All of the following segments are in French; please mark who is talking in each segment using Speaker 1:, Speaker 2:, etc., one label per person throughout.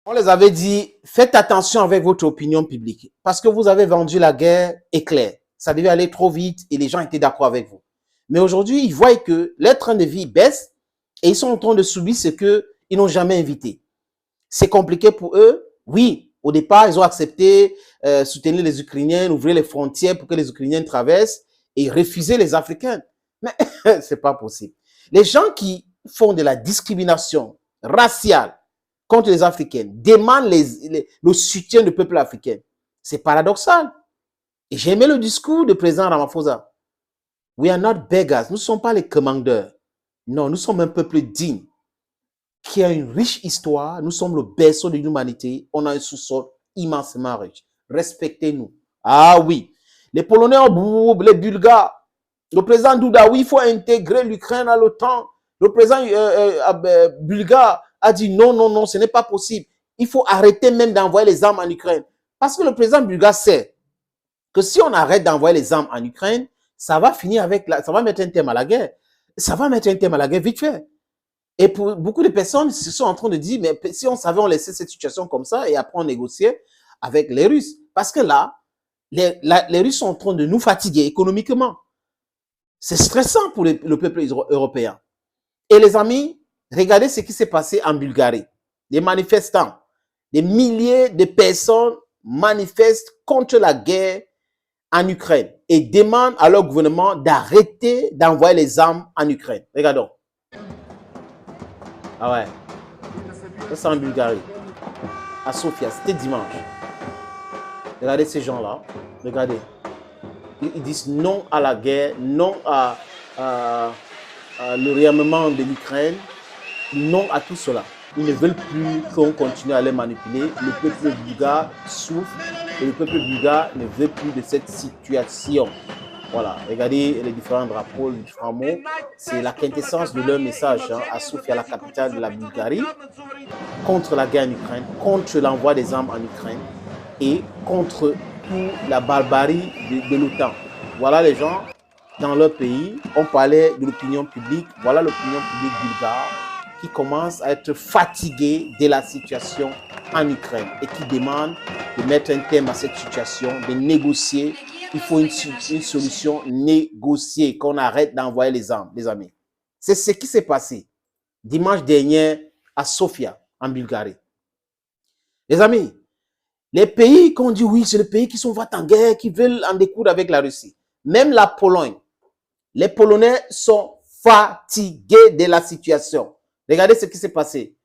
Speaker 1: On les avait dit, faites attention avec votre opinion publique parce que vous avez vendu la guerre éclair. Ça devait aller trop vite et les gens étaient d'accord avec vous. Mais aujourd'hui, ils voient que leur train de vie baisse et ils sont en train de subir ce qu'ils n'ont jamais invité. C'est compliqué pour eux. Oui, au départ, ils ont accepté soutenir les Ukrainiens, ouvrir les frontières pour que les Ukrainiens traversent et refuser les Africains. Mais c'est pas possible. Les gens qui font de la discrimination raciale contre les Africains demandent le soutien du peuple africain. C'est paradoxal. Et j'ai aimé le discours du président Ramaphosa. We are not beggars. Nous ne sommes pas les commandeurs. Non, nous sommes un peuple digne qui a une riche histoire. Nous sommes le berceau de l'humanité. On a un sous-sol immensément riche. Respectez-nous. Ah oui. Les Polonais ont boum, les Bulgares. Le président Douda, oui, il faut intégrer l'Ukraine à l'OTAN. Le président bulgare a dit non, non, non, ce n'est pas possible. Il faut arrêter même d'envoyer les armes en Ukraine. Parce que le président bulgare sait que si on arrête d'envoyer les armes en Ukraine, ça va finir avec ça va mettre un terme à la guerre. Ça va mettre un terme à la guerre vite fait. Et pour beaucoup de personnes, ils se sont en train de dire, mais si on savait, on laissait cette situation comme ça et après on négociait avec les Russes. Parce que là, les Russes sont en train de nous fatiguer économiquement. C'est stressant pour le peuple européen. Et les amis, regardez ce qui s'est passé en Bulgarie. Les manifestants, des milliers de personnes manifestent contre la guerre en Ukraine et demandent à leur gouvernement d'arrêter d'envoyer les armes en Ukraine. Regardons. Ah ouais. Ça, c'est en Bulgarie. À Sofia, c'était dimanche. Regardez ces gens-là. Regardez. Ils disent non à la guerre, non à le réarmement de l'Ukraine, non à tout cela. Ils ne veulent plus qu'on continue à les manipuler. Le peuple bulgare souffre et le peuple bulgare ne veut plus de cette situation. Voilà, regardez les différents drapeaux, les différents mots. C'est la quintessence de leur message à Sofia, la capitale de la Bulgarie, contre la guerre en Ukraine, contre l'envoi des armes en Ukraine et contre toute la barbarie de l'OTAN. Voilà les gens dans leur pays. On parlait de l'opinion publique. Voilà l'opinion publique bulgare qui commence à être fatiguée de la situation en Ukraine et qui demande de mettre un terme à cette situation, de négocier. Il faut une solution négociée, qu'on arrête d'envoyer les armes, les amis. C'est ce qui s'est passé dimanche dernier à Sofia, en Bulgarie. Les amis, les pays qu'on dit oui, c'est les pays qui sont en guerre, qui veulent en découdre avec la Russie. Même la Pologne. Les Polonais sont fatigués de la situation. Regardez ce qui s'est passé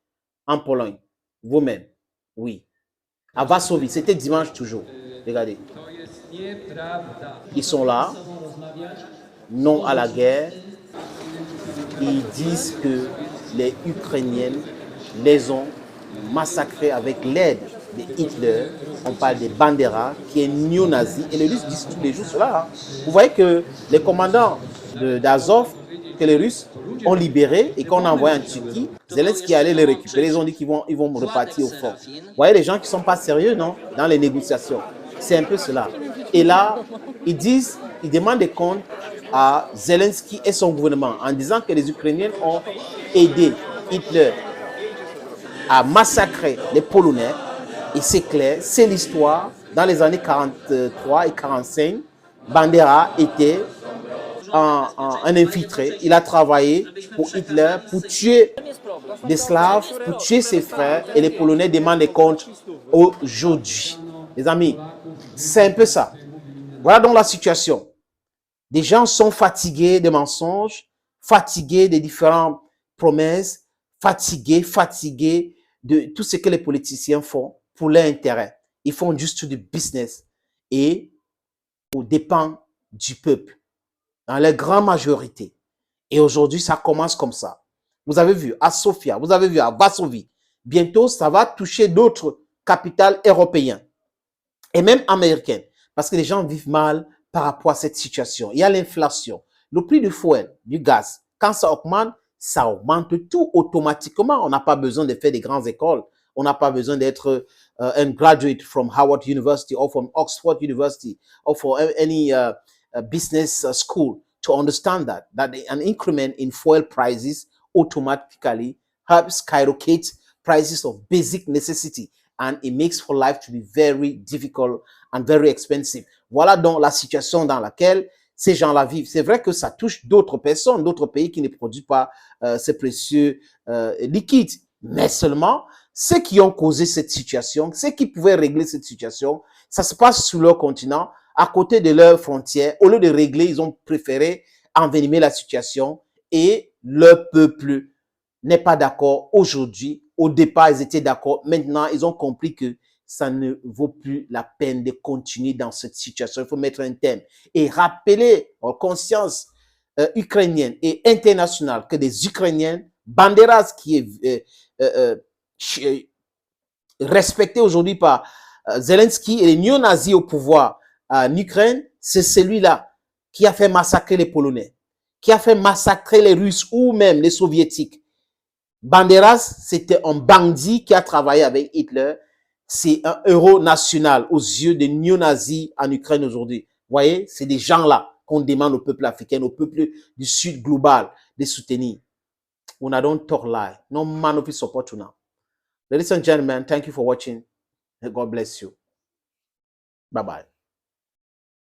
Speaker 1: en Pologne. Vous-même. Oui. À Varsovie, c'était dimanche toujours. Regardez. Ils sont là. Non à la guerre. Ils disent que les Ukrainiennes les ont massacrés avec l'aide de Hitler. On parle des Bandera, qui est néo-nazi. Et les Russes disent tous les jours cela. Vous voyez que les commandants d'Azov, que les Russes ont libérés et qu'on a envoyé en Turquie, Zelensky allait les récupérer. Ils ont dit qu'ils vont repartir au fond. Vous voyez les gens qui ne sont pas sérieux, non, dans les négociations. C'est un peu cela. Et là, ils demandent des comptes à Zelensky et son gouvernement en disant que les Ukrainiens ont aidé Hitler à massacrer les Polonais. Et c'est clair, c'est l'histoire. Dans les années 43 et 45, Bandera était un infiltré. Il a travaillé pour Hitler, pour tuer des Slaves, pour tuer ses frères. Et les Polonais demandent des comptes aujourd'hui. Les amis, c'est un peu ça. Voilà donc la situation. Des gens sont fatigués des mensonges, fatigués des différentes promesses, fatigués de tout ce que les politiciens font pour leur intérêt. Ils font juste du business et aux dépens du peuple, dans la grande majorité. Et aujourd'hui, ça commence comme ça. Vous avez vu à Sofia, vous avez vu à Varsovie. Bientôt, ça va toucher d'autres capitales européennes et même américaines, parce que les gens vivent mal par rapport à cette situation. Il y a l'inflation, le prix du fuel, du gaz. Quand ça augmente tout automatiquement. On n'a pas besoin de faire des grandes écoles. On n'a pas besoin d'être un graduate from Harvard University or from Oxford University or for any business school to understand that an increment in fuel prices automatically helps skyrocket prices of basic necessity, and it makes for life to be very difficult and very expensive. Voilà donc la situation dans laquelle ces gens-là vivent. C'est vrai que ça touche d'autres personnes, d'autres pays qui ne produisent pas ces précieux liquides. Mais seulement, ceux qui ont causé cette situation, ceux qui pouvaient régler cette situation, ça se passe sur leur continent, à côté de leurs frontières. Au lieu de régler, ils ont préféré envenimer la situation et leur peuple n'est pas d'accord aujourd'hui. Au départ, ils étaient d'accord. Maintenant, ils ont compris que ça ne vaut plus la peine de continuer dans cette situation. Il faut mettre un terme et rappeler aux consciences ukrainiennes et internationales que des Ukrainiens, Banderas qui est respecté aujourd'hui par Zelensky et les néo-nazis au pouvoir en Ukraine, c'est celui-là qui a fait massacrer les Polonais, qui a fait massacrer les Russes ou même les Soviétiques. Banderas, c'était un bandit qui a travaillé avec Hitler. C'est un héros national aux yeux des néo-nazis en Ukraine aujourd'hui. Vous voyez, c'est des gens-là qu'on demande au peuple africain, au peuple du Sud global de soutenir. Una don't talk lie. No man of his support now. Ladies and gentlemen, thank you for watching. God bless you. Bye-bye.